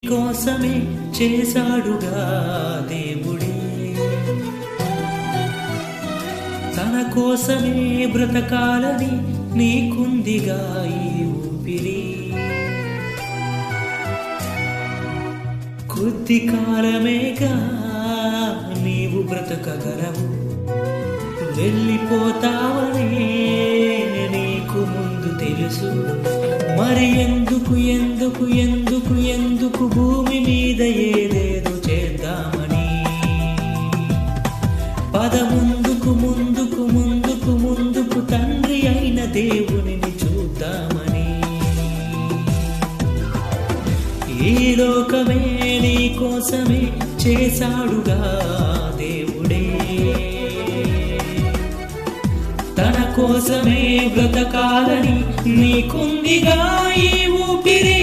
కోసమే చేశాడుగా దేవుడే, తన కోసమే బ్రతకాలని నీకుందిగా ఈ ఊపిరి. కొద్ది కాలమేగా నీవు బ్రతకగలవు, వెళ్ళిపోతావనే నీకు ముందు తెలుసు. మరి ఎందుకు ఎందుకు ఎందుకు ఎందుకు భూమి మీద ఏదేదో చేద్దామని, పద ముందుకు ముందుకు ముందుకు ముందుకు తండ్రి అయిన దేవునిని చూద్దామని. ఈ లోకమే నీ కోసమే చేశాడుగా దేవుడే, తన కోసమే బ్రతకాలని నీకుందిగా ఈ ఊపిరి.